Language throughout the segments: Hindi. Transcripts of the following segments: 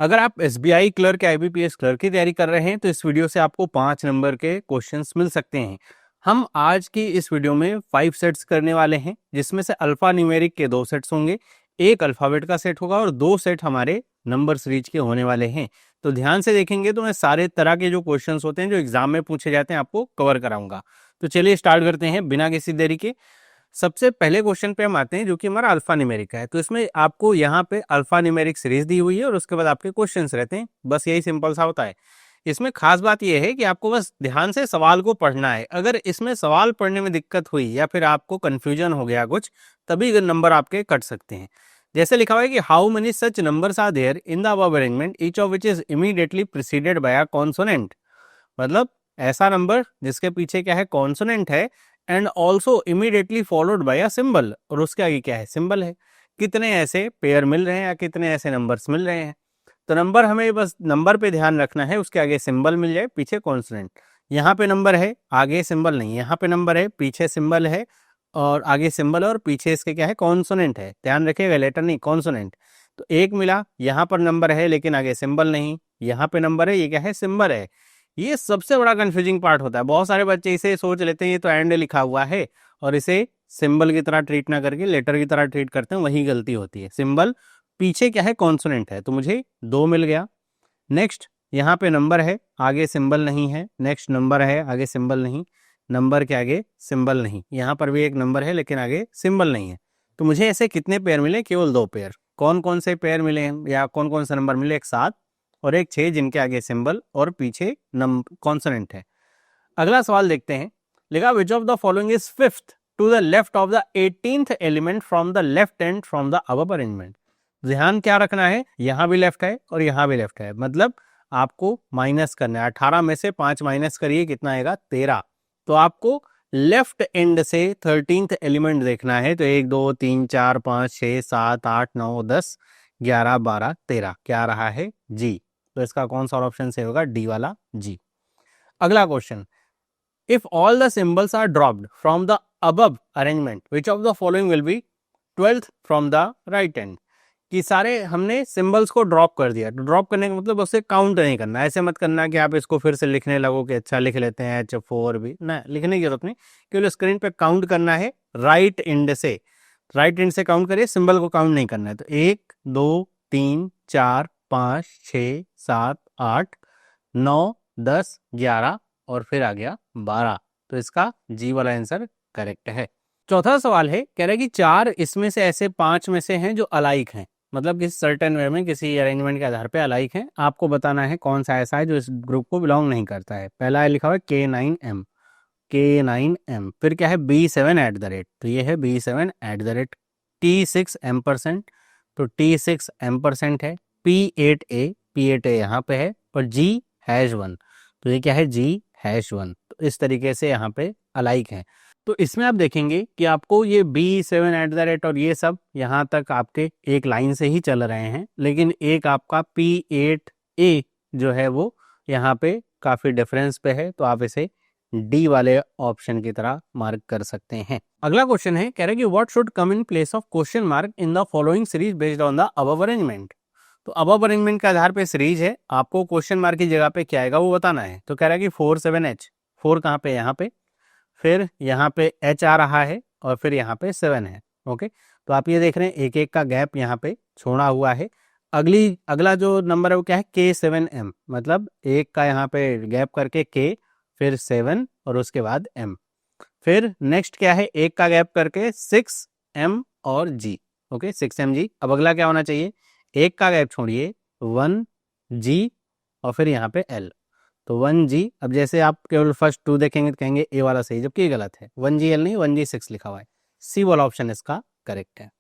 अगर आप एसबीआई क्लर्क या आईबीपीएस क्लर्क की तैयारी कर रहे हैं तो इस वीडियो से आपको 5 नंबर के क्वेश्चंस मिल सकते हैं। हम आज की इस वीडियो में 5 सेट्स करने वाले हैं, जिसमें से अल्फा न्यूमेरिक के 2 सेट्स होंगे, एक अल्फाबेट का सेट होगा और 2 सेट हमारे नंबर सीरीज के होने वाले हैं। तो ध्यान से देखेंगे तो मैं सारे तरह के जो क्वेश्चंस होते हैं जो एग्जाम में पूछे जाते हैं आपको कवर कराऊंगा। तो चलिए स्टार्ट करते हैं बिना किसी देरी के। सबसे पहले क्वेश्चन पे हम आते हैं जो कि हमारा अल्फा न्यूमेरिक है। तो इसमें आपको यहाँ पे अल्फा न्यूमेरिक सीरीज दी हुई है और उसके बाद आपके क्वेश्चंस रहते हैं, बस यही सिंपल सा होता है। इसमें खास बात यह है कि आपको बस ध्यान से सवाल को पढ़ना है। अगर इसमें सवाल पढ़ने में दिक्कत हुई या फिर आपको कंफ्यूजन हो गया कुछ, तभी नंबर आपके कट सकते हैं। जैसे लिखा हुआ है कि how many such numbers are there in the above arrangement each of which is immediately preceded by a consonant. मतलब ऐसा नंबर जिसके पीछे क्या है, कॉन्सोनेंट है, and also immediately followed by a symbol, और उसके आगे क्या है, सिंबल है। कितने ऐसे पेयर मिल रहे हैं या कितने ऐसे नंबर्स मिल रहे हैं। तो नंबर हमें बस नंबर पे ध्यान रखना है, उसके आगे सिंबल मिल जाए, पीछे कॉन्सोनेंट। यहाँ पे नंबर है, आगे सिंबल नहीं, यहाँ पे नंबर है, पीछे सिंबल है, और आगे सिंबल और पीछे इसके क्या है, कॉन्सोनेंट है। ध्यान रखिएगा, लेटर नहीं, कॉन्सोनेंट। तो एक मिला, यहाँ पर नंबर है लेकिन आगे सिंबल नहीं, यहाँ पे नंबर है, ये क्या है, सिंबल है। ये सबसे बड़ा कंफ्यूजिंग पार्ट होता है। बहुत सारे बच्चे इसे सोच लेते हैं ये तो एंड लिखा हुआ है, और इसे सिंबल की तरह ट्रीट ना करके लेटर की तरह ट्रीट करते हैं, वही गलती होती है। सिंबल पीछे क्या है, कॉन्सोनेंट है, तो मुझे 2 मिल गया। नेक्स्ट यहाँ पे नंबर है, आगे सिंबल नहीं है। नेक्स्ट नंबर है, आगे सिंबल नहीं, नंबर के आगे सिंबल नहीं। यहाँ पर भी एक नंबर है लेकिन आगे सिंबल नहीं है। तो मुझे ऐसे कितने पेयर मिले, केवल 2 पेयर। कौन कौन से पेयर मिले हैं या कौन कौन से नंबर मिले, एक 7 और एक 6, जिनके आगे सिंबल और पीछे कॉन्सोनेंट है। अगला सवाल देखते हैं। लिखा which of the following is fifth to the left of the 18th element from the left and from the above arrangement. ध्यान क्या रखना है, यहां भी लेफ्ट है और यहां भी लेफ्ट है, मतलब आपको माइनस करना है। 18 में से 5 माइनस करिए, कितना आएगा, 13। तो आपको लेफ्ट एंड से 13th एलिमेंट देखना है। तो 1 2 3 4 5 6 7 8 9 10 11 12 13, क्या रहा है, जी। तो इसका कौन सा ऑप्शन से होगा, डी वाला, जी। अगला question, if all the symbols are dropped from the above arrangement which of the following will be 12th from the right end. कि सारे हमने सिंबल्स को ड्रॉप कर दिया। तो ड्रॉप करने का मतलब उसे काउंट नहीं करना। ऐसे मत करना कि आप इसको फिर से लिखने लगो कि अच्छा लिख लेते हैं H4 भी, ना, लिखने की जरूरत नहीं। केवल स्क्रीन पे काउंट करना है राइट एंड से। राइट एंड से काउंट करिए, सिंबल को काउंट नहीं करना है। तो 1 2 3 4 5 6 7 8 9 10 11 और फिर आ गया 12। तो इसका जी वाला आंसर करेक्ट है। चौथा सवाल है, कह रहा है कि 4 इसमें से ऐसे 5 में से हैं जो अलाइक हैं, मतलब किसी सर्टेन वे में किसी अरेंजमेंट के आधार पे अलाइक हैं। आपको बताना है कौन सा ऐसा है जो इस ग्रुप को बिलोंग नहीं करता है। पहला है लिखा हुआ है K9M, K9M, फिर क्या है B7 एट द रेट, तो ये है B7 at the rate. T6M%, तो T6M% है। P8A यहाँ पे है, और G#1, तो ये क्या है, G#1। तो इस तरीके से यहाँ पे अलाइक है। तो इसमें आप देखेंगे कि आपको ये B7 एट द रेट और ये सब यहाँ तक आपके एक लाइन से ही चल रहे हैं, लेकिन एक आपका P8A जो है वो यहाँ पे काफी डिफरेंस पे है, तो आप इसे डी वाले ऑप्शन की तरह मार्क कर सकते हैं। अगला क्वेश्चन है, कह रहे हैं कि what should come in place of question mark in the following series based on the above arrangement. तो अबव अरेंजमेंट के आधार पे सीरीज है, आपको क्वेश्चन मार्क की जगह पे क्या आएगा वो बताना है। तो कह रहा है कि 4 7H, 4 कहाँ पे, यहाँ पे, फिर यहाँ पे H आ रहा है और फिर यहाँ पे 7 है। ओके, तो आप ये देख रहे हैं एक एक का गैप यहाँ पे छोड़ा हुआ है। अगला जो नंबर है वो क्या है, K7M, मतलब एक का यहाँ पे गैप करके K, फिर 7 और उसके बाद M। फिर नेक्स्ट क्या है, एक का गैप करके 6M और G। Okay, 6MG। अब अगला क्या होना चाहिए, एक का गैप छोड़िए 1G और फिर यहाँ पे L, तो 1G। अब जैसे आप केवल फर्स्ट 2 देखेंगे तो कहेंगे ए वाला सही, जबकि ये गलत है। 1GL नहीं, 1G6 लिखा हुआ है। सी वाला ऑप्शन इसका करेक्ट है।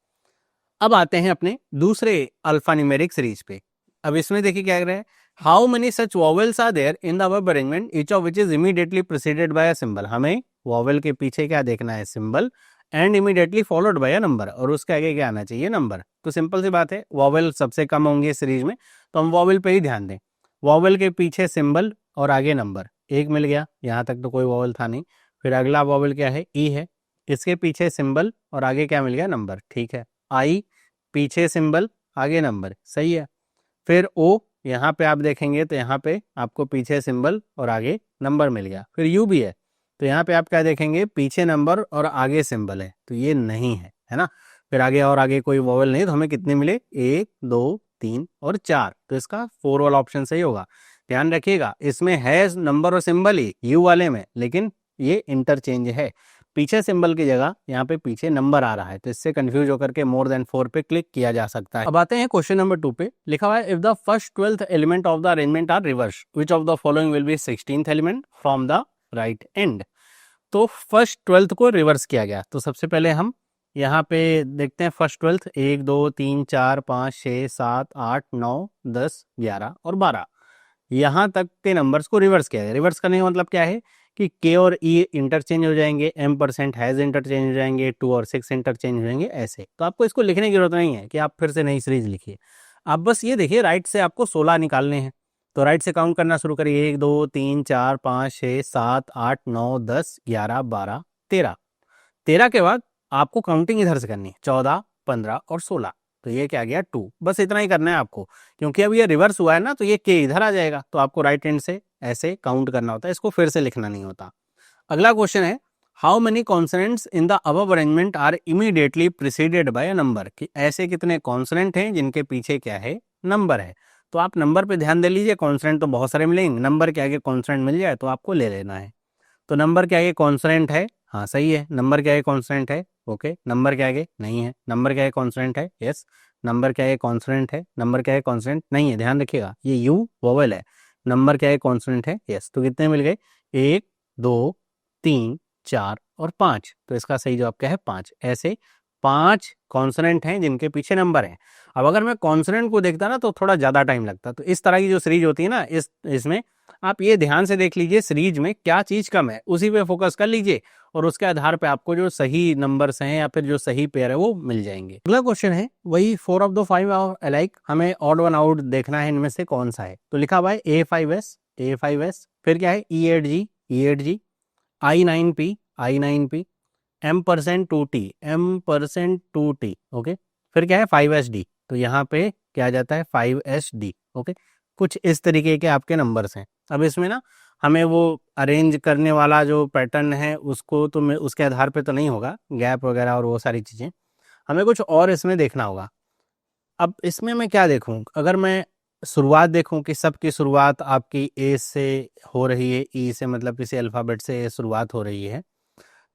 अब आते हैं अपने दूसरे अल्फा न्यूमेरिक सीरीज पे। अब इसमें देखिए क्या कर रहे हैं, how many such vowels are there in the above arrangement each of which is immediately preceded by a symbol. हमें वॉवेल के पीछे क्या देखना है, symbol, and immediately followed by a number, और उसके आगे क्या आना चाहिए, नंबर। तो सिंपल सी बात है, वॉवेल सबसे कम होंगे सीरीज में, तो हम वॉवेल पे ही ध्यान दें। वॉवेल के पीछे सिंबल और आगे नंबर, एक मिल गया, यहाँ तक तो कोई वॉवेल था नहीं। फिर अगला वॉवेल क्या है, ई है, इसके पीछे सिंबल और आगे क्या मिल गया, नंबर, ठीक है। आई, पीछे सिंबल आगे नंबर, सही है। फिर ओ, यहाँ पे आप देखेंगे तो यहाँ पे आपको पीछे सिंबल और आगे नंबर मिल गया। फिर यू भी है, तो यहाँ पे आप क्या देखेंगे, पीछे नंबर और आगे सिंबल है, तो ये नहीं है ना। फिर आगे और आगे कोई वोवेल नहीं, तो हमें कितने मिले, 1 2 3 और 4, तो इसका 4 वाला ऑप्शन सही होगा। ध्यान रखिएगा, इसमें है नंबर और सिंबल ही यू वाले में, लेकिन ये इंटरचेंज है। पीछे सिंबल की जगह यहाँ पे पीछे नंबर आ रहा है, तो इससे कंफ्यूज होकर के मोर देन 4 पे क्लिक किया जा सकता है। अब आते हैं क्वेश्चन नंबर 2 पे। लिखा हुआ है, if the first 12th element of the arrangement are reverse, which of the following will be 16th element from the right end. तो फर्स्ट 12th को रिवर्स किया गया, तो सबसे पहले हम यहाँ पे देखते हैं फर्स्ट 12th, 1 2 3 4 5 6 7 8 9 10 11 और 12, यहाँ तक के नंबर्स को रिवर्स किया गया। रिवर्स करने का मतलब क्या है कि के और ई इंटरचेंज हो जाएंगे, m% हैज इंटरचेंज हो जाएंगे, 2 और 6 इंटरचेंज हो जाएंगे, ऐसे। तो आपको इसको लिखने की जरूरत नहीं है कि आप फिर से नई सीरीज लिखिए, आप बस ये देखिए राइट से आपको 16 निकालने हैं। तो राइट से काउंट करना शुरू करिए, 1 2 3 4 5 6 7 8 9 10 11 12 13। 13 के बाद आपको काउंटिंग इधर से करनी है, 14 15 और 16, तो ये क्या गया 2। बस इतना ही करना है आपको, क्योंकि अब ये रिवर्स हुआ है ना, तो ये के इधर आ जाएगा, तो आपको राइट हैंड से ऐसे काउंट करना होता है, इसको फिर से लिखना नहीं होता। अगला क्वेश्चन है, how many consonants in the above arrangement are immediately preceded by a number, कि ऐसे कितने कॉन्सोनेंट हैं जिनके पीछे क्या है, नंबर है। तो आप नंबर पे ध्यान दे लीजिए, कॉन्सोनेंट तो बहुत सारे मिलेंगे, नंबर के आगे कॉन्सोनेंट मिल जाए तो आपको ले लेना है। तो नंबर के आगे कॉन्सोनेंट है, हाँ सही है, नंबर के आगे कॉन्सोनेंट है, ओके। नंबर के आगे नहीं है, नंबर के आगे कॉन्सोनेंट है, यस। नंबर के आगे कॉन्सोनेंट है, नंबर के आगे कॉन्सोनेंट नहीं है, ध्यान रखिएगा, ये यू वोवेल है, नंबर के आगे कॉन्सोनेंट है, यस। तो कितने मिल गए, 1 2 3 4 और 5, तो इसका सही जवाब क्या है, 5। ऐसे 5 कॉन्सोनेंट हैं जिनके पीछे नंबर है। अब अगर मैं कॉन्सोनेंट को देखता ना तो थोड़ा ज़्यादा टाइम लगता, तो इस तरह की जो सीरीज होती है ना, इसमें आप ये ध्यान से देख लीजिए सीरीज में क्या चीज़ कम है, उसी पे फोकस कर लीजिए, और उसके आधार पे आपको जो सही नंबर्स हैं या फिर जो सही पेयर है वो मिल जाएंगे। अगला क्वेश्चन है वही 4 ऑफ द 5 आर अलाइक, हमें ऑड वन आउट देखना है इनमें से कौन सा है। तो लिखा हुआ है A5S, फिर क्या है E8G, I9P, M%2T, ओके। फिर क्या है 5SD, तो यहाँ पे क्या आ जाता है 5SD, ओके। कुछ इस तरीके के आपके नंबर्स हैं। अब इसमें ना हमें वो अरेंज करने वाला जो पैटर्न है उसको तो उसके आधार पे तो नहीं होगा, गैप वगैरह और वो सारी चीज़ें, हमें कुछ और इसमें देखना होगा। अब इसमें मैं क्या देखूं, अगर मैं शुरुआत देखूं कि सबकी शुरुआत आपकी ए से हो रही है, ई से मतलब किसी अल्फ़ाबेट से शुरुआत हो रही है,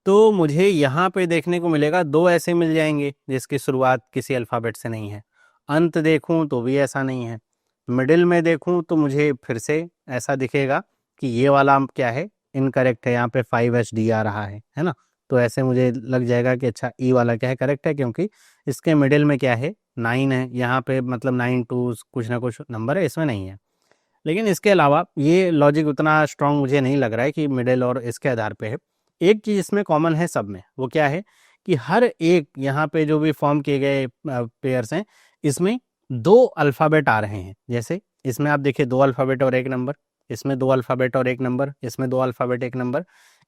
तो मुझे यहाँ पे देखने को मिलेगा 2 ऐसे मिल जाएंगे जिसकी शुरुआत किसी अल्फ़ाबेट से नहीं है। अंत देखूं तो भी ऐसा नहीं है। मिडिल में देखूं तो मुझे फिर से ऐसा दिखेगा कि ये वाला क्या है, इनकरेक्ट है, यहाँ पे 5SD आ रहा है ना। तो ऐसे मुझे लग जाएगा कि अच्छा ई वाला क्या है, करेक्ट है, क्योंकि इसके मिडिल में क्या है 9 है, यहाँ पे मतलब 9 2 कुछ ना कुछ नंबर है, इसमें नहीं है। लेकिन इसके अलावा ये लॉजिक उतना स्ट्रांग मुझे नहीं लग रहा है कि मिडिल और इसके आधार पे है। एक चीज़ इसमें कॉमन है सब में, वो क्या है कि हर एक यहाँ पे जो भी फॉर्म किए गए पेयर्स हैं, इसमें 2 अल्फ़ाबेट आ रहे हैं। जैसे इसमें आप देखिए 2 अल्फ़ाबेट और 1 नंबर, इसमें 2 अल्फ़ाबेट और 1 नंबर, इसमें 2 अल्फ़ाबेट 1 नंबर,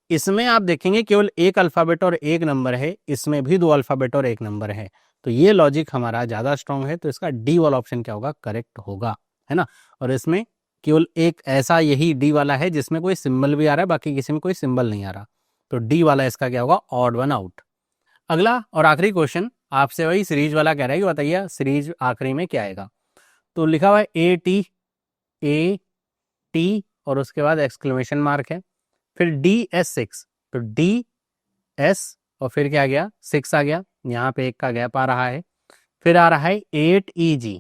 इसमें आप देखेंगे केवल 1 अल्फ़ाबेट और 1 नंबर है, इसमें भी 2 अल्फ़ाबेट और 1 नंबर है। तो ये लॉजिक हमारा ज़्यादा स्ट्रांग है, तो इसका डी वाला ऑप्शन क्या होगा, करेक्ट होगा, है ना। और इसमें केवल एक ऐसा यही डी वाला है जिसमें कोई सिंबल भी आ रहा है, बाकी किसी में कोई सिंबल नहीं आ रहा, तो डी वाला इसका क्या होगा, ऑड वन आउट। अगला और आखिरी क्वेश्चन आपसे वही सीरीज वाला कह रहा है कि बताइए सीरीज आखिरी में क्या आएगा। तो लिखा हुआ है AT और उसके बाद एक्सक्लेमेशन मार्क है, फिर DS6, तो DS और फिर क्या आ गया 6 आ गया, यहाँ पे 1 का गैप आ रहा है। फिर आ रहा है 8EG,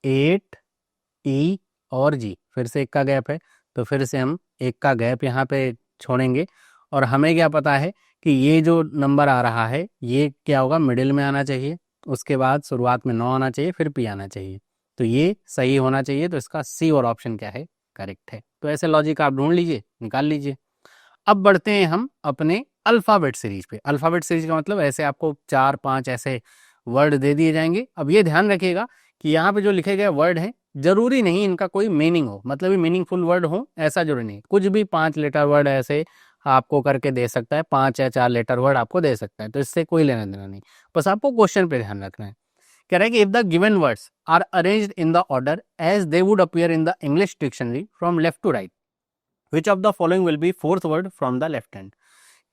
8E और G, फिर से 1 का गैप है, तो फिर से हम 1 का गैप यहाँ पे छोड़ेंगे। और हमें क्या पता है कि ये जो नंबर आ रहा है ये क्या होगा, मिडिल में आना चाहिए, उसके बाद शुरुआत में 9 आना चाहिए, फिर P आना चाहिए, तो ये सही होना चाहिए। तो इसका C और ऑप्शन क्या है, करेक्ट है। तो ऐसे लॉजिक आप ढूंढ लीजिए, निकाल लीजिए। अब बढ़ते हैं हम अपने अल्फ़ाबेट सीरीज पे। अल्फ़ाबेट सीरीज का मतलब ऐसे आपको 4-5 ऐसे वर्ड दे दिए जाएंगे। अब ये ध्यान रखिएगा कि यहाँ पे जो लिखे गए वर्ड हैं जरूरी नहीं इनका कोई मीनिंग हो, मतलब ये मीनिंगफुल वर्ड हो ऐसा जरूरी नहीं, कुछ भी 5 लेटर वर्ड ऐसे आपको करके दे सकता है, 5 या 4 लेटर वर्ड आपको दे सकता है, तो इससे कोई लेना देना नहीं, बस आपको क्वेश्चन पे ध्यान रखना है कह रहा है कि if the given words are arranged in the order as they would appear in the English dictionary from left to right, which of the following will be fourth word from the left hand.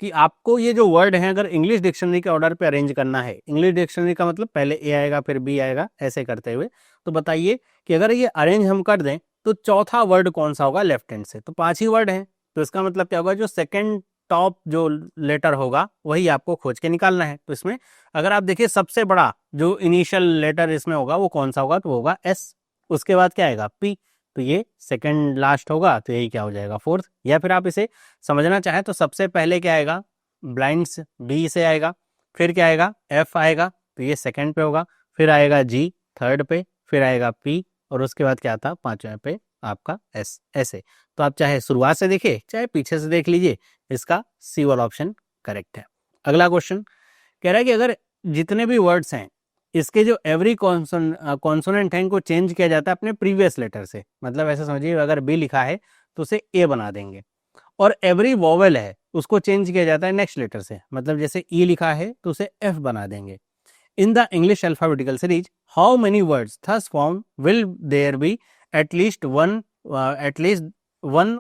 कि आपको ये जो वर्ड हैं अगर इंग्लिश डिक्शनरी के ऑर्डर पे अरेंज करना है, इंग्लिश डिक्शनरी का मतलब पहले ए आएगा फिर बी आएगा ऐसे करते हुए, तो बताइए कि अगर ये अरेंज हम कर दें तो चौथा वर्ड कौन सा होगा लेफ्ट हैंड से। तो 5 ही वर्ड हैं, तो इसका मतलब क्या होगा, जो सेकंड टॉप जो लेटर होगा वही आपको खोज के निकालना है। तो इसमें अगर आप देखिए सबसे बड़ा जो इनिशियल लेटर इसमें होगा वो कौन सा होगा, तो होगा एस। उसके बाद क्या आएगा पी, तो ये सेकंड लास्ट होगा, तो यही क्या हो जाएगा फोर्थ। या फिर आप इसे समझना चाहें तो सबसे पहले क्या आएगा, ब्लाइंड्स बी से आएगा, फिर क्या आएगा एफ आएगा, तो ये सेकंड पे होगा, फिर आएगा जी थर्ड पे, फिर आएगा पी, और उसके बाद क्या था पांचवें पे आपका एस, ऐसे। तो आप चाहे शुरुआत से देखिए चाहे पीछे से देख लीजिए, इसका सी वाला ऑप्शन करेक्ट है। अगला क्वेश्चन कह रहा है कि अगर जितने भी वर्ड्स हैं इसके जो एवरी कॉन्सोनेंट है इनको चेंज किया जाता है अपने प्रीवियस लेटर से, मतलब ऐसा समझिए अगर बी लिखा है तो उसे ए बना देंगे, और एवरी वॉवेल है उसको चेंज किया जाता है नेक्स्ट लेटर से, मतलब जैसे ई लिखा है तो उसे एफ बना देंगे। In the English alphabetical series how many words thus form will there be at least one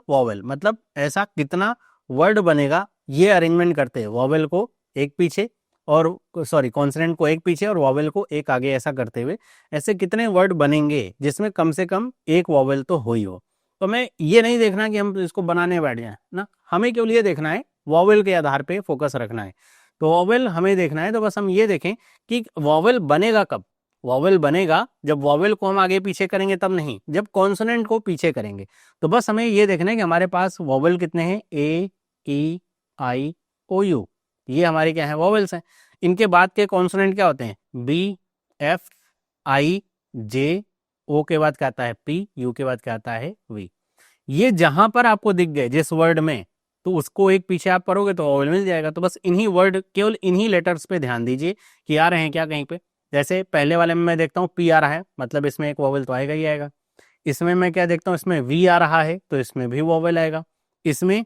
vowel, मतलब ऐसा कितना वर्ड बनेगा ये अरेंजमेंट करते हैं, वॉवेल को एक पीछे और कॉन्सोनेंट को एक पीछे और वॉवेल को एक आगे, ऐसा करते हुए ऐसे कितने वर्ड बनेंगे जिसमें कम से कम एक वॉवेल तो हो ही हो। तो मैं ये नहीं देखना कि हम इसको बनाने बैठ जाए ना, हमें केवल ये देखना है वॉवेल के आधार पे फोकस रखना है। तो वॉवेल हमें देखना है, तो बस हम ये देखें कि वॉवेल बनेगा कब। वॉवेल बनेगा जब वॉवेल को हम आगे पीछे करेंगे तब नहीं, जब कॉन्सोनेंट को पीछे करेंगे। तो बस हमें ये देखना है कि हमारे पास वॉवेल कितने हैं, ए ई आई ओ यू, ये हमारे क्या है वॉवेल्स हैं। इनके बाद के कॉन्सोनेंट क्या होते हैं, बी एफ आई जे, ओ के बाद क्या आता है पी, यू के बाद क्या आता है वी। ये जहां पर आपको दिख गए जिस वर्ड में, तो उसको एक पीछे आप करोगे तो वॉवेल मिल जाएगा। तो बस इन्हीं वर्ड, केवल इन्हीं लेटर्स पे ध्यान दीजिए कि आ रहे हैं क्या कहीं पे। जैसे पहले वाले में मैं देखता हूँ पी आ रहा है, मतलब इसमें एक वॉवेल तो आएगा ही आएगा। इसमें मैं क्या देखता हूँ, इसमें वी आ रहा है तो इसमें भी वॉवेल आएगा। इसमें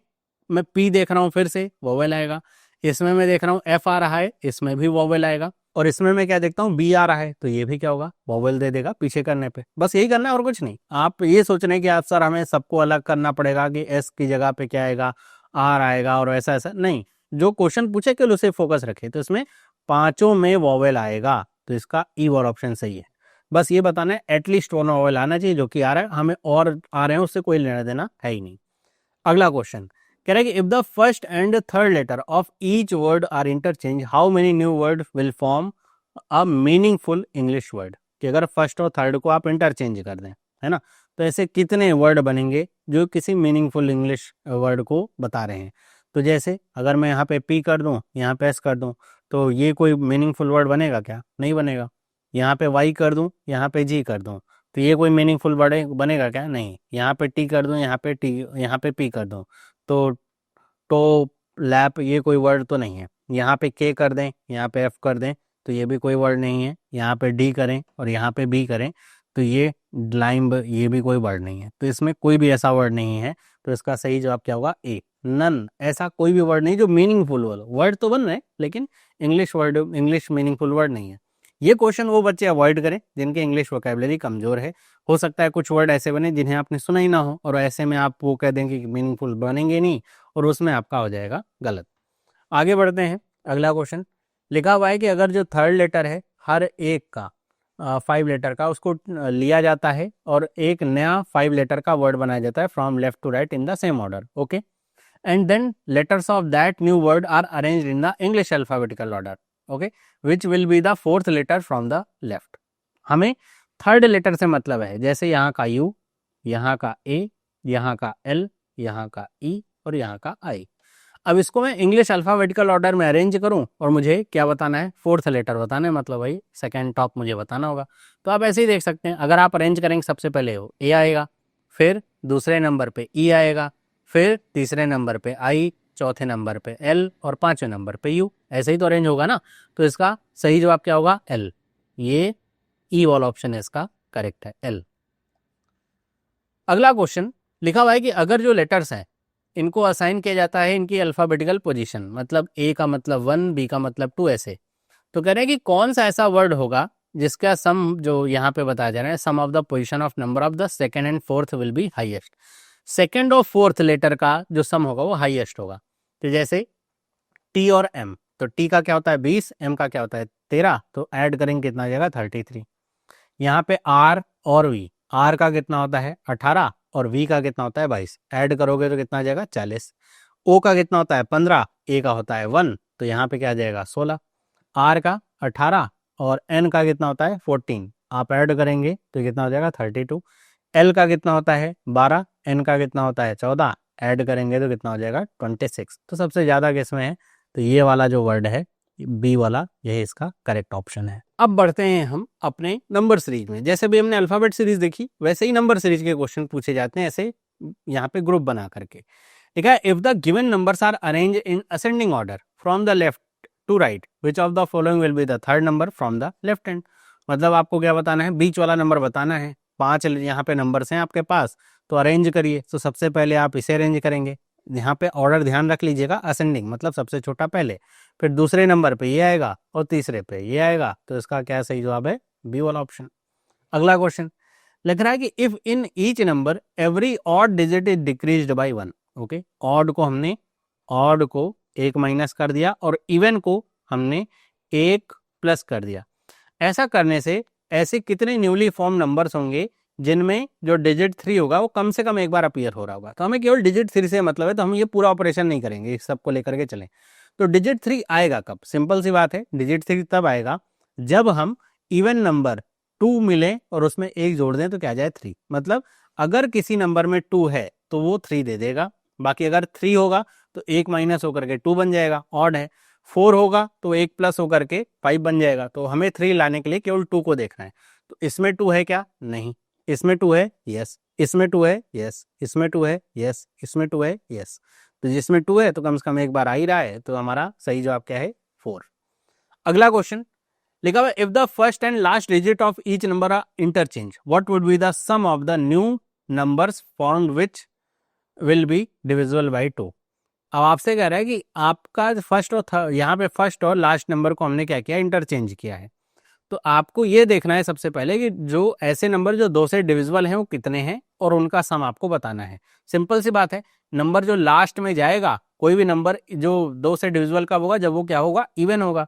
मैं पी देख रहा हूँ फिर से वॉवेल आएगा। इसमें मैं देख रहा हूँ एफ आ रहा है, इसमें भी वॉवेल आएगा। और इसमें मैं क्या देखता हूँ बी आ रहा है, तो ये भी क्या होगा वॉवेल दे देगा पीछे करने पे। बस यही करना है और कुछ नहीं। आप ये सोच रहे हैं कि आप सर हमें सबको अलग करना पड़ेगा कि एस की जगह पे क्या आएगा आर आएगा और ऐसा ऐसा नहीं, जो क्वेश्चन पूछे केवल उसे फोकस रखे। तो इसमें पांचों में वॉवेल आएगा, तो इसका ई वाला ऑप्शन सही है। बस ये बताना है एटलीस्ट वन वॉवेल आना चाहिए, जो कि आ रहा है, हमें और आ रहे हैं उससे कोई लेना देना है ही नहीं। अगला क्वेश्चन कह रहा है कि if the first and third letter of each word are interchange how many new word will form a meaningful English word. कि अगर फर्स्ट और थर्ड को आप इंटरचेंज कर दें, है ना, तो ऐसे कितने वर्ड बनेंगे जो किसी मीनिंगफुल इंग्लिश वर्ड को बता रहे हैं। तो जैसे अगर मैं यहाँ पे पी कर दूं, यहाँ पे एस कर दूं, तो ये कोई मीनिंगफुल वर्ड बनेगा क्या, नहीं बनेगा। यहाँ पे वाई कर दूं, यहाँ पे जी कर दूं, तो ये कोई मीनिंगफुल वर्ड बनेगा क्या, नहीं। यहाँ पे टी कर दूं, यहाँ पे टी, यहाँ पे पी कर दूं, तो लैप ये कोई वर्ड तो नहीं है। यहाँ पे के कर दें, यहाँ पे एफ कर दें, तो ये भी कोई वर्ड नहीं है। यहाँ पे डी करें और यहाँ पे बी करें, तो ये लाइम्ब, ये भी कोई वर्ड नहीं है। तो इसमें कोई भी ऐसा वर्ड नहीं है। तो इसका सही जवाब क्या होगा ए, नन। ऐसा कोई भी वर्ड नहीं जो मीनिंगफुल वर्ड तो बन रहे हैं लेकिन इंग्लिश मीनिंगफुल वर्ड नहीं है। ये क्वेश्चन वो बच्चे अवॉइड करें जिनके इंग्लिश वोकैबुलरी कमजोर है। हो सकता है कुछ वर्ड ऐसे बने जिन्हें आपने सुना ही ना हो, और ऐसे में आप वो कह देंगे कि मीनिंगफुल बनेंगे नहीं, और उसमें आपका हो जाएगा गलत। आगे बढ़ते हैं। अगला क्वेश्चन लिखा हुआ है कि अगर जो थर्ड लेटर है हर एक का 5 लेटर का उसको लिया जाता है और एक नया 5 लेटर का वर्ड बनाया जाता है from left to right in the same order, okay, and then letters of that new word are arranged in the English alphabetical order, okay, which will be the fourth letter from the left. हमें थर्ड लेटर से मतलब है, जैसे यहाँ का यू, यहाँ का ए, यहाँ का एल, यहाँ का ई और यहाँ का आई। अब इसको मैं इंग्लिश अल्फाबेटिकल ऑर्डर में अरेंज करूं और मुझे क्या बताना है, फोर्थ लेटर बताना है, मतलब भाई सेकंड टॉप मुझे बताना होगा। तो आप ऐसे ही देख सकते हैं, अगर आप अरेंज करेंगे सबसे पहले वो ए आएगा, फिर दूसरे नंबर पे ई आएगा, फिर तीसरे नंबर पे आई, चौथे नंबर पे एल और पांचवें नंबर पे यू। ऐसे ही तो अरेंज होगा ना। तो इसका सही जवाब क्या होगा, एल। ये ई वाला ऑप्शन है इसका करेक्ट है, एल। अगला क्वेश्चन लिखा हुआ है कि अगर जो लेटर्स हैं इनको असाइन किया जाता है इनकी अल्फाबेटिकल पोजीशन, मतलब ए का मतलब 1, बी का मतलब 2, ऐसे, तो कह रहे हैं कि कौन सा ऐसा वर्ड होगा जिसका सम जो यहाँ पे बताया जा रहा है, sum of the position of number of the second and fourth will be highest. Second और फोर्थ लेटर का जो सम होगा वो हाईएस्ट होगा। तो जैसे टी और एम, तो टी का क्या होता है 20, एम का क्या होता है 13, तो ऐड करेंगे कितना हो जाएगा 33। यहाँ पे आर और वी, आर का कितना होता है 18 और वी का कितना होता है 22, ऐड करोगे तो कितना आ जाएगा 40। ओ का कितना होता है 15, ए का होता है 1, तो यहाँ पे क्या आ जाएगा 16। आर का 18 और एन का कितना होता है 14, आप ऐड करेंगे तो कितना हो जाएगा 32। एल का कितना होता है 12, एन का कितना होता है 14, ऐड करेंगे तो कितना हो जाएगा 26। तो सबसे ज़्यादा किस में है, तो ये वाला जो वर्ड है बी वाला, यही इसका करेक्ट ऑप्शन है। अब बढ़ते हैं हम अपने नंबर सीरीज में। जैसे भी हमने अल्फाबेट सीरीज देखी, वैसे ही नंबर सीरीज के क्वेश्चन पूछे जाते हैं, ऐसे यहाँ पे ग्रुप बना करके। ठीक है, if the given numbers are arrange in ascending order from the left to right, which of the following will be the third number from the left hand. मतलब आपको क्या बताना है, बीच वाला नंबर बताना है। 5 यहाँ पे नंबर्स हैं आपके पास, तो अरेंज करिए। तो सबसे पहले आप इसे अरेंज करेंगे, यहाँ पे ऑर्डर ध्यान रख लीजिएगा, असेंडिंग मतलब सबसे छोटा पहले, फिर दूसरे नंबर पे ये आएगा और तीसरे पे ये आएगा। तो इसका क्या सही जवाब है, बी वाला ऑप्शन। अगला क्वेश्चन लिख रहा है कि if in each number every odd digit is decreased bye 1। Okay, odd को हमने ऑड को 1 माइनस कर दिया और इवन को हमने 1 प्लस कर दिया। ऐसा करने से ऐसे कितने न्यूली फॉर्म नंबर्स होंगे जिनमें जो डिजिट 3 होगा वो कम से कम एक बार अपीयर हो रहा होगा। तो हमें केवल डिजिट 3 से मतलब है, तो हम ये पूरा ऑपरेशन नहीं करेंगे, इस सबको लेकर के चलें। तो डिजिट 3 आएगा कब, सिंपल सी बात है, डिजिट 3 तब आएगा जब हम इवन नंबर 2 मिले और उसमें 1 जोड़ दें तो क्या जाए 3। मतलब अगर किसी नंबर में 2 है तो वो 3 दे देगा, बाकी अगर 3 होगा तो 1 माइनस होकर के 2 बन जाएगा, ऑड है। 4 होगा तो 1 प्लस होकर के 5 बन जाएगा। तो हमें 3 लाने के लिए केवल 2 को देखना है। तो इसमें 2 है क्या, नहीं। इसमें 2 है, यस। इसमें 2 है, यस। इसमें 2 है, यस। इसमें 2 है, यस। तो जिसमें 2 है तो कम से कम एक बार आ ही रहा है, तो हमारा सही जवाब क्या है 4। अगला क्वेश्चन लिखा हुआ, if the first and last digit of each number are interchange, what would be the sum of the new numbers formed which will be divisible by 2। अब आपसे कह रहा है कि आपका फर्स्ट और यहाँ पे फर्स्ट और लास्ट नंबर को हमने क्या किया, इंटरचेंज किया है। तो आपको ये देखना है सबसे पहले कि जो ऐसे नंबर जो 2 से डिविजिबल हैं वो कितने हैं और उनका सम आपको बताना है। सिंपल सी बात है, नंबर जो लास्ट में जाएगा, कोई भी नंबर जो 2 से डिविजिबल का होगा जब वो क्या होगा, इवन होगा,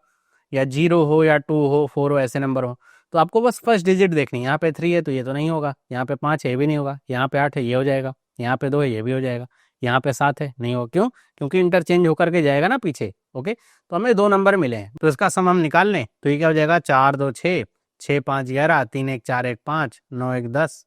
या 0 हो या 2 हो 4 हो, ऐसे नंबर हो। तो आपको बस फर्स्ट डिजिट देखनी है। यहाँ पे 3 है तो ये तो नहीं होगा, यहाँ पे 5 है ये भी नहीं होगा, यहाँ पे 8 है ये हो जाएगा, यहाँ पे 2 है ये भी हो जाएगा, यहाँ पे 7 है नहीं होगा। क्यों, क्योंकि इंटरचेंज होकर के जाएगा ना पीछे। ओके, तो हमें 2 नंबर मिले हैं, तो इसका सम हम निकाल लें। तो ये क्या हो जाएगा, 4 2 6, 6 5 11, 3 1 4 1 5, 9 1 10,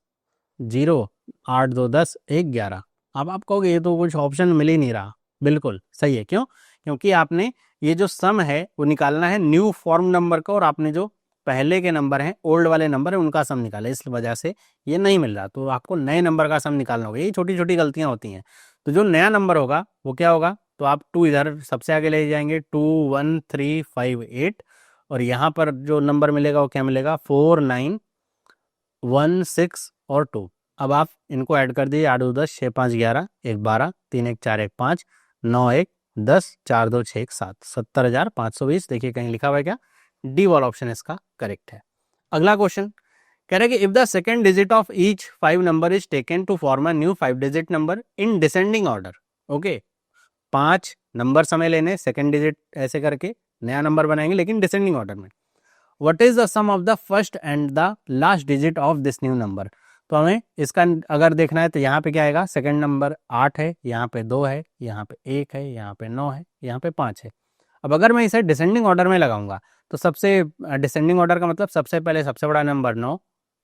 0 8 2 10 1 11। अब आप कहोगे ये तो कुछ ऑप्शन मिल ही नहीं रहा। बिल्कुल सही है, क्यों, क्योंकि आपने ये जो सम है वो निकालना है न्यू फॉर्म नंबर का, और आपने जो पहले के नंबर हैं, ओल्ड वाले नंबर हैं, उनका सम निकाला, इस वजह से ये नहीं मिल रहा। तो आपको नए नंबर का सम निकालना होगा। ये छोटी छोटी गलतियां होती हैं। तो जो नया नंबर होगा वो क्या होगा, तो आप 2 इधर सबसे आगे ले जाएंगे, 2 1 3 5 8, और यहाँ पर जो नंबर मिलेगा वो क्या मिलेगा, 4 9 1 6 और 2। अब आप इनको ऐड कर दिए, 8 2 10, 6 5 11, 1 12, 3 1 4 1 5, 9 1 10, 4 2 6 1 7, 70,520। देखिए कहीं लिखा हुआ है क्या, डी वाला ऑप्शन इसका करेक्ट है। अगला क्वेश्चन कह रहे हैं कि if the second digit of each 5 number is taken to form a new 5 digit number in descending order. Okay, 5 number समय लेने, सेकंड डिजिट ऐसे करके नया नंबर बनाएंगे लेकिन डिसेंडिंग ऑर्डर में। What is the sum of the first and the last digit of this new number. तो हमें इसका अगर देखना है तो यहाँ पे क्या आएगा, सेकंड नंबर 8 है, यहाँ पे 2 है, यहाँ पे 1 है, यहाँ पे 9 है, यहाँ पे 5 है। अब अगर मैं इसे डिसेंडिंग ऑर्डर में लगाऊंगा तो सबसे डिसेंडिंग ऑर्डर का मतलब सबसे पहले सबसे बड़ा नंबर 9,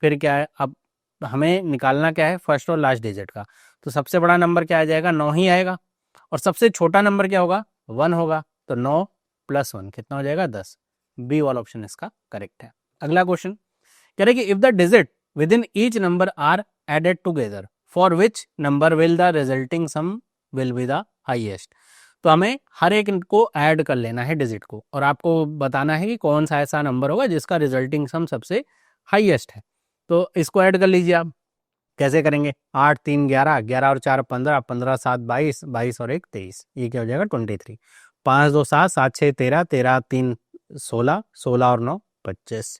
फिर क्या है, अब हमें निकालना क्या है, फर्स्ट और लास्ट डिजिट का। तो सबसे बड़ा नंबर क्या आ जाएगा, 9 ही आएगा, और सबसे छोटा नंबर क्या होगा, 1 होगा। तो 9 + 1 कितना हो जाएगा, 10। बी वाला ऑप्शन इसका करेक्ट है। अगला क्वेश्चन कह रहे कि if the digit within each number are added together, for which number will the resulting sum will be the highest. तो हमें हर एक को ऐड कर लेना है डिजिट को, और आपको बताना है कि कौन सा ऐसा नंबर होगा जिसका रिजल्टिंग सम सबसे हाईएस्ट है। तो इसको ऐड कर लीजिए आप, कैसे करेंगे, 8 3 11, 11 और 4 15, 15 7 22, 22 और 1 23, ये क्या हो जाएगा 23। 5 2 7, 7 6 13, 13 3 16, 16 और 9 25।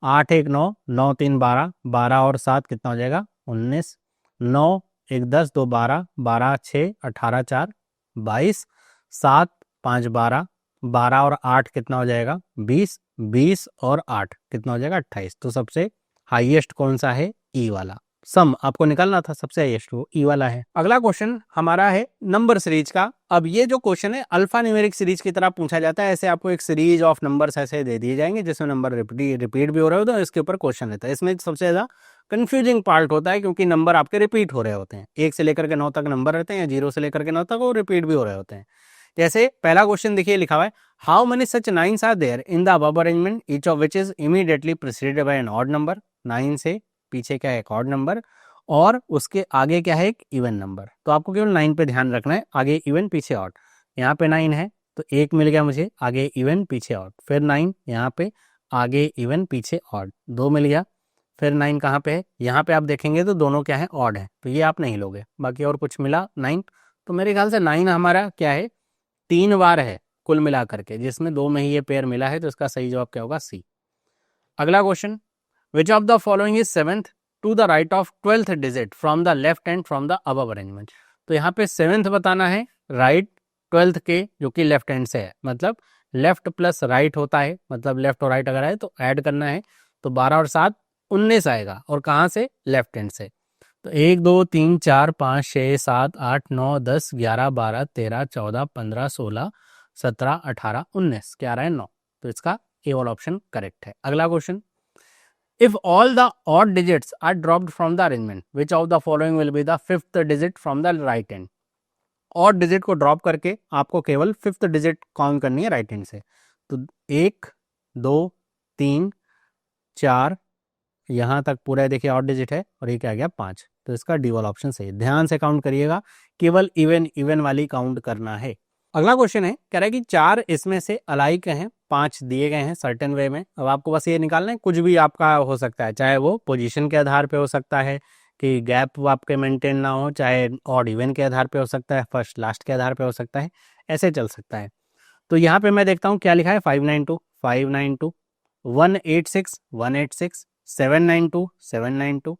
8 1 9, 9 3 12, 12 और 7 कितना हो जाएगा 19, 9 1 10, 2 12, 12 6 18 4 22, 7 5 12, 12 और 8 कितना हो जाएगा 20, 20 और 8 कितना हो जाएगा 28। तो सबसे हाईएस्ट कौन सा है ई वाला। सम आपको निकालना था, सबसे हाईएस्ट वो ई वाला है। अगला क्वेश्चन हमारा है नंबर सीरीज का। अब ये जो क्वेश्चन है अल्फा न्यूमेरिक सीरीज की तरह पूछा जाता है। ऐसे आपको एक सीरीज ऑफ नंबर्स ऐसे दे दिए जाएंगे जिसमें नंबर रिपीट भी हो रहे होते हैं, इसके ऊपर क्वेश्चन रहता है। इसमें सबसे ज्यादा कंफ्यूजिंग पार्ट होता है क्योंकि नंबर आपके रिपीट हो रहे होते हैं, 1 से लेकर के 9 तक नंबर रहते हैं, या 0 से लेकर के 9 तक वो रिपीट भी हो रहे होते हैं। जैसे पहला क्वेश्चन देखिए लिखा हुआ है, how many such nines are there in the above arrangement each of which is immediately preceded by an odd number. 9 से पीछे क्या है एक ऑड नंबर और उसके आगे क्या है एक इवन नंबर। तो आपको केवल 9 पे ध्यान रखना है, आगे इवन पीछे ऑड। यहाँ पे 9 है तो 1 मिल गया मुझे, आगे इवन पीछे ऑड, फिर 9 यहाँ पे आगे इवन पीछे ऑड, 2 मिल गया, फिर 9 कहाँ पे है, यहाँ पे आप देखेंगे तो दोनों क्या है ऑड है, तो ये आप नहीं लोगे। बाकी और कुछ मिला 9, तो मेरे ख्याल से 9 हमारा क्या है 3 बार है कुल मिला करके, जिसमें 2 में ही ये पेयर मिला है, तो इसका सही जवाब क्या होगा सी। अगला question, which of the following is 7th to the right of 12th digit from the left hand from the above arrangement. तो यहाँ पे 7th बताना है राइट 12th के जो कि लेफ्ट हैंड से है, मतलब लेफ्ट प्लस राइट होता है, मतलब लेफ्ट और राइट अगर है तो ऐड करना है, तो 12 और 7 19 आएगा, और कहाँ से लेफ्ट हैंड से। तो 1 2 3 4 5 6 7 8 9 10 11 12 13 14 15 16 17 18 19 क्या आ रहा है 9, तो इसका ए वाला ऑप्शन करेक्ट है। अगला question, if all the odd digits are dropped from the arrangement which of the following will be the 5th digit from the right hand। odd digit को ड्रॉप करके आपको केवल 5th डिजिट काउंट करनी है राइट हैंड से। तो 1 2 3 4 यहाँ तक पूरा देखिए ऑड डिजिट है, और ये क्या आ गया 5, तो इसका डी वाला ऑप्शन सही है। ध्यान से काउंट करिएगा, केवल इवन वाली काउंट करना है। अगला क्वेश्चन है, कह रहा है कि 4 इसमें से अलाइक हैं, 5 दिए गए हैं सर्टेन वे में। अब आपको बस ये निकालना है, कुछ भी आपका हो सकता है, चाहे वो पोजीशन के आधार पे हो सकता है कि गैप आपके मेंटेन ना हो, चाहे ऑड इवन के आधार पे हो सकता है, फर्स्ट लास्ट के आधार पे हो सकता है, ऐसे चल सकता है। तो यहाँ पे मैं देखता हूँ क्या लिखा है, 592 592, 186 186, 792 792,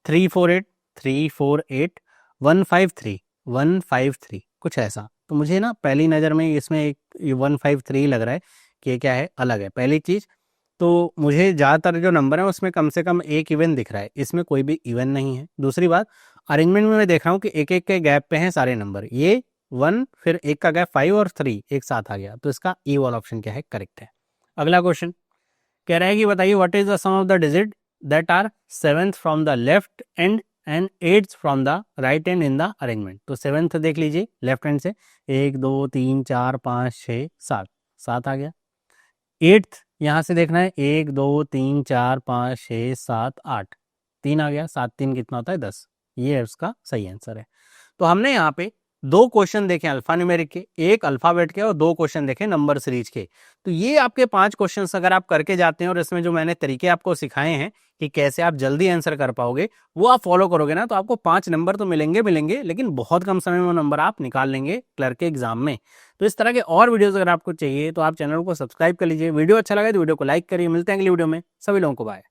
348 348, 153 153, कुछ ऐसा। तो मुझे ना पहली नज़र में इसमें एक 153 लग रहा है कि ये क्या है अलग है, पहली चीज़। तो मुझे ज़्यादातर जो नंबर है उसमें कम से कम एक इवन दिख रहा है, इसमें कोई भी इवन नहीं है। दूसरी बात, अरेंजमेंट में मैं देख रहा हूँ कि एक एक के गैप पे हैं सारे नंबर, ये 1 फिर एक का गैप 5 और 3 एक साथ आ गया, तो इसका ई वाला ऑप्शन क्या है करेक्ट है। अगला क्वेश्चन कह रहा है कि बताइए what is the sum of the digit that are 7th from the left and 8th from the right hand in the arrangement. तो 7th देख लीजिए लेफ्ट हैंड से, 1 2 3 4 5 6 7, 7 आ गया। 8th यहाँ से देखना है, 1 2 3 4 5 6 7 8, 3 आ गया, 7 3 कितना होता है 10, ये है उसका सही आंसर है। तो हमने यहाँ पे 2 क्वेश्चन देखे अल्फा न्यूमेरिक के, एक अल्फाबेट के, और 2 क्वेश्चन देखे नंबर सीरीज के। तो ये आपके 5 क्वेश्चन अगर आप करके जाते हैं, और इसमें जो मैंने तरीके आपको सिखाए हैं कि कैसे आप जल्दी आंसर कर पाओगे, वो आप फॉलो करोगे ना, तो आपको 5 नंबर तो मिलेंगे, लेकिन बहुत कम समय में वो नंबर आप निकाल लेंगे क्लर्क के एग्जाम में। तो इस तरह के और वीडियोस अगर आपको चाहिए तो आप चैनल को सब्सक्राइब कर लीजिए। वीडियो अच्छा लगा तो वीडियो को लाइक करिए। मिलते हैं अगली वीडियो में, सभी लोगों को बाय।